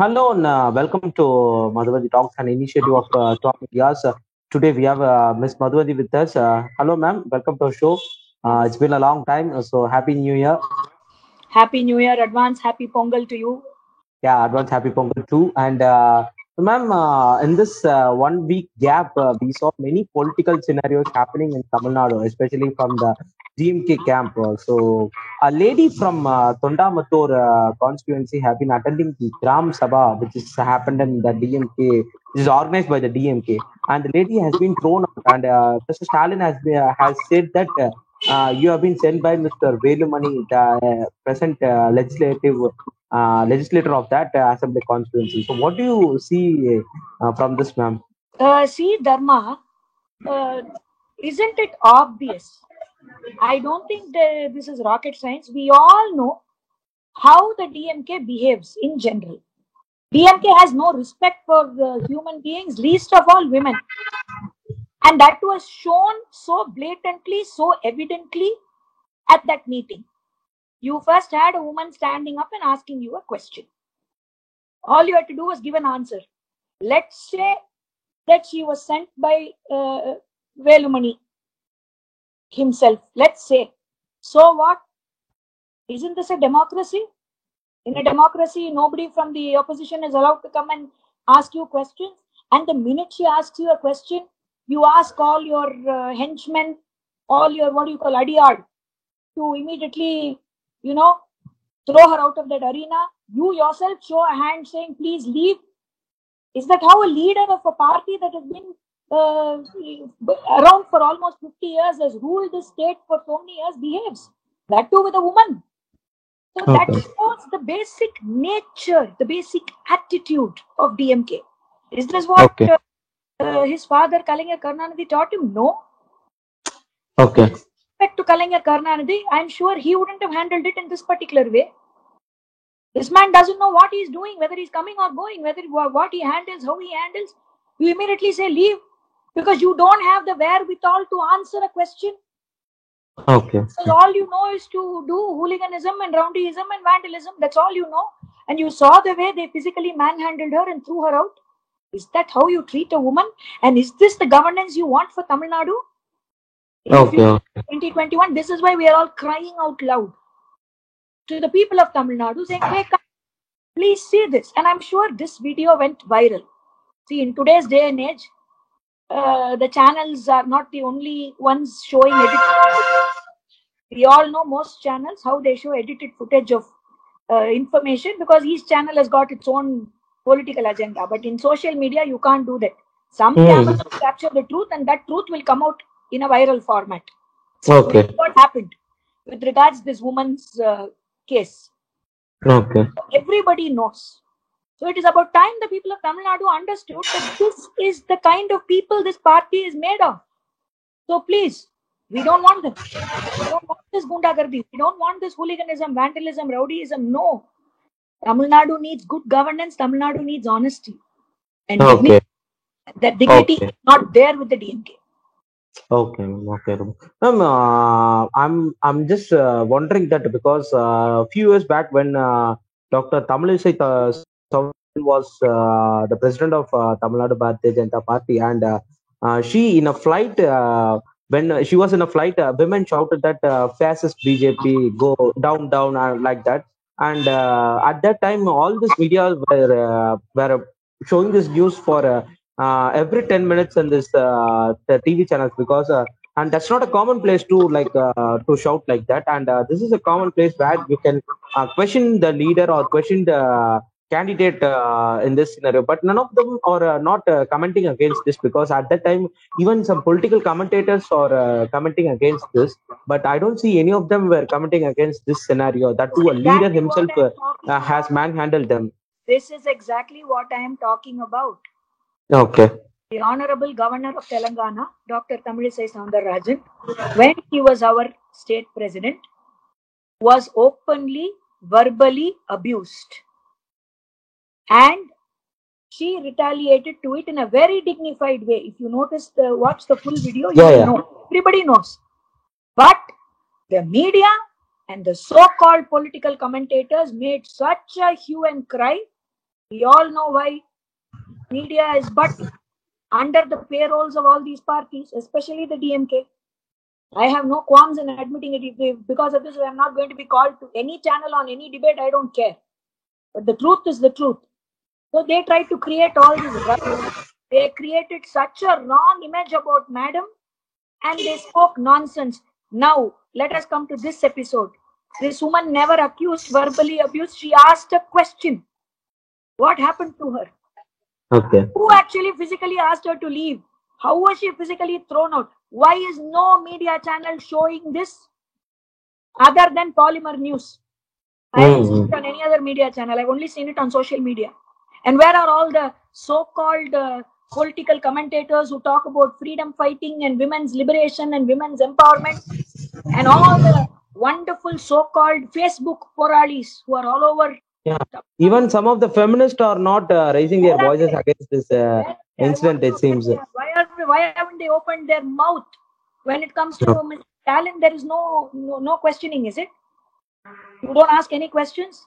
Hello and welcome to Madhuvati Talks, an initiative of Top India's. Today we have Miss Madhuvati with us. Hello, ma'am. Welcome to our show. It's been a long time, so happy New Year. Happy New Year, advance happy Pongal to you. Yeah, advance happy Pongal too. And ma'am, in this 1 week gap, we saw many political scenarios happening in Tamil Nadu, especially from the DMK camp. So, a lady from Tondamattur constituency have been attending the Gram Sabha, which is happened in the DMK, which is organized by the DMK. And the lady has been thrown out, and Mr. Stalin has said that you have been sent by Mr. Velumani, the present legislator of that assembly constituency. So, what do you see from this, ma'am? See, Dharma, isn't it obvious? I don't think this is rocket science. We all know how the DMK behaves in general. DMK has no respect for human beings, least of all women. And that was shown so blatantly, so evidently at that meeting. You first had a woman standing up and asking you a question. All you had to do was give an answer. Let's say that she was sent by Velumani himself. Let's say. So what? Isn't this a democracy? In a democracy, nobody from the opposition is allowed to come and ask you questions. And the minute she asks you a question, you ask all your henchmen, all your, what do you call, adiyard, to immediately, throw her out of that arena. You yourself show a hand saying, please leave. Is that how a leader of a party that has been around for almost 50 years, has ruled the state for so many years, behaves? That too with a woman. So that shows the basic nature, the basic attitude of DMK. Is this what his father Kalaignar Karunanidhi taught him? No. Okay. With respect to Kalaignar Karunanidhi, I'm sure he wouldn't have handled it in this particular way. This man doesn't know what he's doing, whether he's coming or going, whether what he handles, how he handles. You immediately say leave because you don't have the wherewithal to answer a question. Okay. So all you know is to do hooliganism and rowdyism and vandalism. That's all you know. And you saw the way they physically manhandled her and threw her out. Is that how you treat a woman? And is this the governance you want for Tamil Nadu? In 2021, this is why we are all crying out loud to the people of Tamil Nadu saying, hey, please see this. And I'm sure this video went viral. See, in today's day and age, the channels are not the only ones showing edited footage. We all know most channels, how they show edited footage of information, because each channel has got its own political agenda. But in social media, you can't do that. Some cameras will capture the truth, and that truth will come out in a viral format. Okay. That's what happened with regards to this woman's case. Okay. Everybody knows. So it is about time the people of Tamil Nadu understood that this is the kind of people this party is made of. So please, we don't want them. We don't want this gundagardi. We don't want this hooliganism, vandalism, rowdyism. No. Tamil Nadu needs good governance. Tamil Nadu needs honesty. And dignity. That dignity is not there with the DMK. Okay, okay. Ma'am, I'm just wondering that because a few years back when Dr. Tamilisai was the president of Tamil Nadu Bharatiya Janata Party, and she in a flight when she was in a flight, women shouted that fascist BJP go down, down, like that. And at that time, all this media were showing this news for every 10 minutes in this the TV channels, because and that's not a common place to to shout like that. And this is a common place where you can question the leader or question the candidate in this scenario, but none of them are not commenting against this, because at that time even some political commentators are commenting against this, but I don't see any of them were commenting against this scenario, that too a leader himself has manhandled them. This is exactly what I am talking about. Okay. The Honorable Governor of Telangana, Dr. Tamilisai Soundararajan, when he was our state president, was openly, verbally abused. And she retaliated to it in a very dignified way. If you notice, watch the full video, you will know. Everybody knows. But the media and the so-called political commentators made such a hue and cry We all know why. Media is but under the payrolls of all these parties, especially the DMK. I have no qualms in admitting it. Because of this, I am not going to be called to any channel on any debate. I don't care. But the truth is the truth. So they tried to create all this rubbish. They created such a wrong image about Madam, and they spoke nonsense. Now, let us come to this episode. This woman never accused, verbally abused. She asked a question. What happened to her? Okay. Who actually physically asked her to leave? How was she physically thrown out? Why is no media channel showing this other than Polymer News? I haven't seen it on any other media channel. I've only seen it on social media. And where are all the so-called political commentators who talk about freedom fighting and women's liberation and women's empowerment? And all the wonderful so-called Facebook poralis who are all over. Yeah. Even some of the feminists are not raising their voices against this incident, it seems. Why haven't they opened their mouth? When it comes to Mr. Stalin, there is no questioning, is it? You don't ask any questions?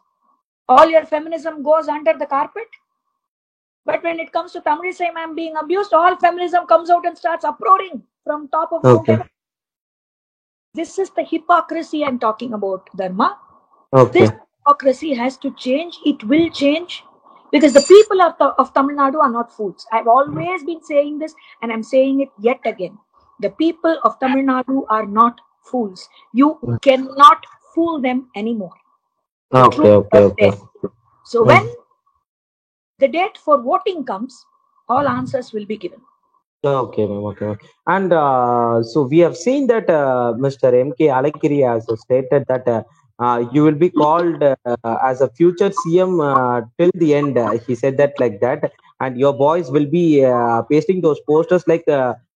All your feminism goes under the carpet? But when it comes to Tamilisai ma'am being abused, all feminism comes out and starts uproaring from top of Mount Everest. This is the hypocrisy I'm talking about, Dharma. This hypocrisy has to change. It will change. Because the people of Tamil Nadu are not fools. I've always been saying this, and I'm saying it yet again. The people of Tamil Nadu are not fools. You cannot fool them anymore. Okay. So when the date for voting comes, all answers will be given. Okay, ma'am. Okay. And so we have seen that Mr. M.K. Alakiri has stated that you will be called as a future CM till the end. He said that like that, and your boys will be pasting those posters like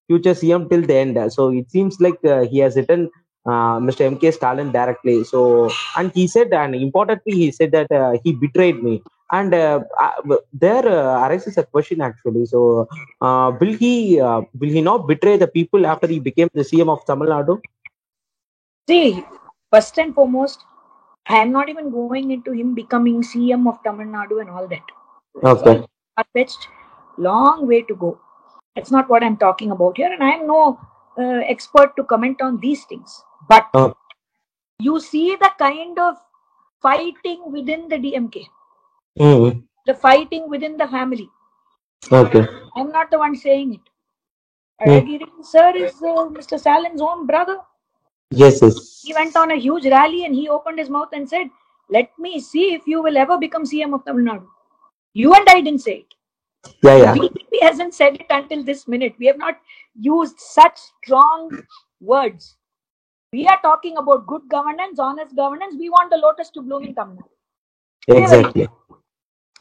future CM till the end. So it seems like he has written Mr. M.K. Stalin directly. So, and he said, and importantly, he said that he betrayed me. And there arises a question actually. So, will he not betray the people after he became the CM of Tamil Nadu? See, first and foremost, I am not even going into him becoming CM of Tamil Nadu and all that. Okay. Far-fetched, long way to go. That's not what I'm talking about here, and I am no expert to comment on these things. But you see the kind of fighting within the DMK, the fighting within the family. Okay. I'm not the one saying it. Alagiri sir is Mr. Stalin's own brother. Yes. He went on a huge rally and he opened his mouth and said, "Let me see if you will ever become CM of Tamil Nadu." You and I didn't say it. Yeah. The BJP hasn't said it until this minute. We have not used such strong words. We are talking about good governance, honest governance. We want the lotus to bloom in Tamil Nadu. Exactly.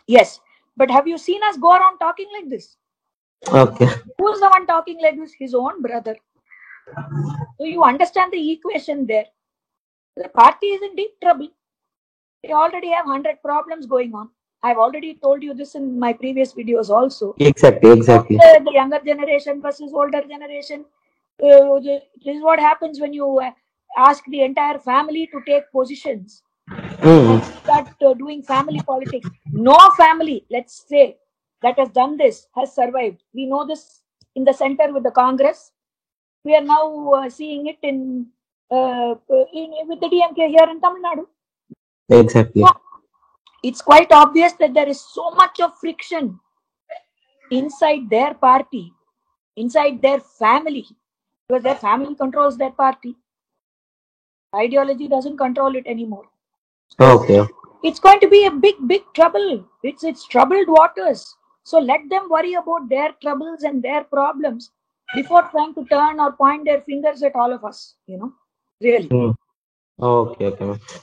Yes. But have you seen us go around talking like this? Okay. Who's the one talking like this? His own brother. So you understand the equation there. The party is in deep trouble. They already have 100 problems going on. I've already told you this in my previous videos also. Exactly. The younger generation versus older generation. This is what happens when you ask the entire family to take positions. And start doing family politics. No family, let's say, that has done this has survived. We know this in the center with the Congress. We are now seeing it with the DMK here in Tamil Nadu. Exactly. So, it's quite obvious that there is so much of friction inside their party, inside their family, because their family controls their party. Ideology doesn't control it anymore. So it's going to be a big trouble. It's troubled waters. So let them worry about their troubles and their problems before trying to turn or point their fingers at all of us. Really. Okay.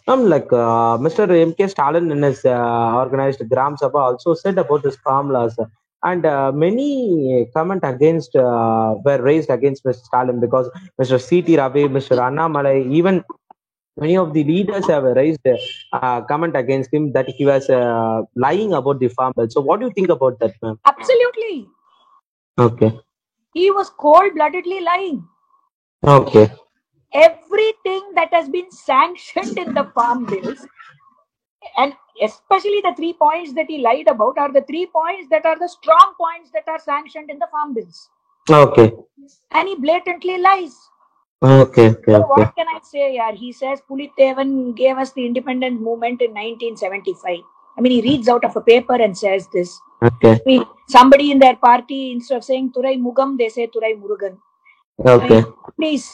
Like Mr. M.K. Stalin in his organized Gram Sabha also said about this farm laws, and many comment against were raised against Mr. Stalin because Mr. C.T. Ravi, Mr. Annamalai, even many of the leaders have raised comment against him that he was lying about the farm bill. So, what do you think about that, ma'am? Absolutely. Okay. He was cold-bloodedly lying. Okay. Everything that has been sanctioned in the farm bills, and especially the 3 points that he lied about are the 3 points that are the strong points that are sanctioned in the farm bills. Okay. And he blatantly lies. Okay. So what can I say? Yeah, he says Pulithevan gave us the independence movement in 1975. I mean, he reads out of a paper and says this. Okay. I mean, somebody in their party, instead of saying Turai Mugam, they say Turai Murugan. Okay. I mean, please,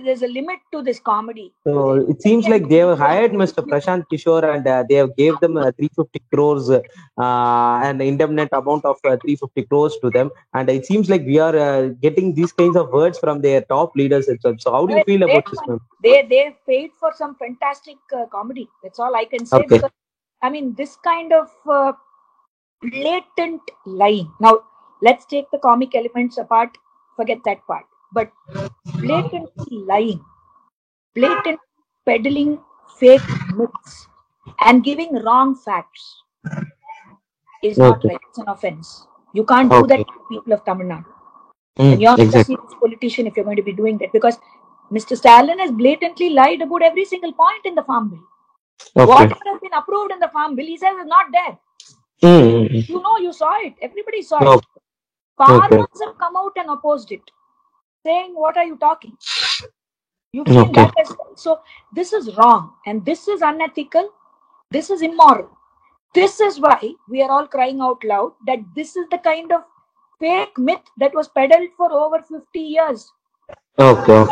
there's a limit to this comedy. So it seems like they have hired Mr. Prashant Kishore and they have gave them 350 crores an indemnity amount of 350 crores to them. And it seems like we are getting these kinds of words from their top leaders itself. So how do you feel about this, ma'am? They paid for some fantastic comedy. That's all I can say. Okay. Because, I mean, this kind of blatant lying. Now, let's take the comic elements apart. Forget that part. But blatantly lying, blatant peddling fake myths, and giving wrong facts is not right. It's an offense. You can't do that to the people of Tamil Nadu. And you're not a serious politician if you're going to be doing that, because Mr. Stalin has blatantly lied about every single point in the farm bill. What has been approved in the farm bill, he says is not there. You know, you saw it. Everybody saw it. Farmers have come out and opposed it, saying, "What are you talking?" You've seen that as well. So this is wrong, and this is unethical. This is immoral. This is why we are all crying out loud that this is the kind of fake myth that was peddled for over 50 years. Okay.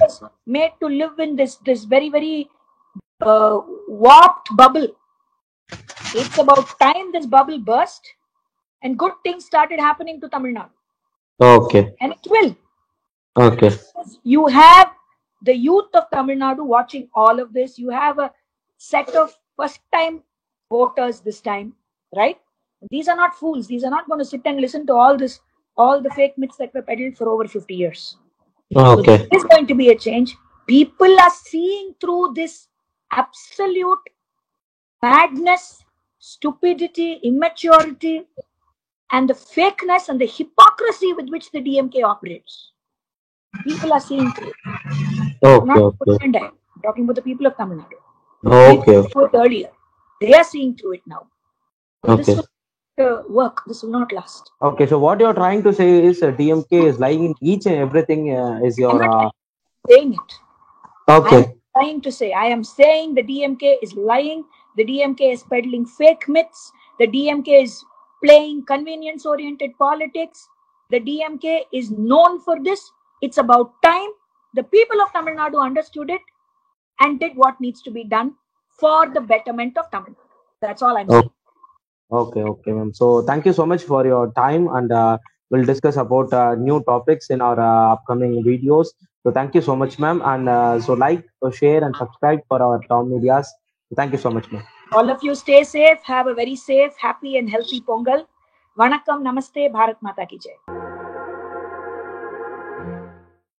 Was made to live in this very, very warped bubble. It's about time this bubble burst and good things started happening to Tamil Nadu. Okay. And it will. Okay. You have the youth of Tamil Nadu watching all of this. You have a set of first-time voters this time, right? These are not fools. These are not going to sit and listen to all the fake myths that were peddled for over 50 years. Okay. So there is going to be a change. People are seeing through this absolute madness, stupidity, immaturity, and the fakeness and the hypocrisy with which the DMK operates. People are seeing through it. I'm talking about the people of Tamil Nadu. People earlier. They are seeing through it now. So this will work. This will not last. Okay, so what you're trying to say is DMK is lying in each and everything is your... I'm not saying it. Okay. I am saying the DMK is lying. The DMK is peddling fake myths. The DMK is playing convenience-oriented politics. The DMK is known for this. It's about time the people of Tamil Nadu understood it and did what needs to be done for the betterment of Tamil Nadu. That's all I'm saying. Okay, ma'am. So thank you so much for your time, and we'll discuss about new topics in our upcoming videos. So thank you so much, ma'am. And so like, share, and subscribe for our Tom Medias. So thank you so much, ma'am. All of you stay safe. Have a very safe, happy, and healthy Pongal. Vanakkam, Namaste, Bharat Mata Ki Jai.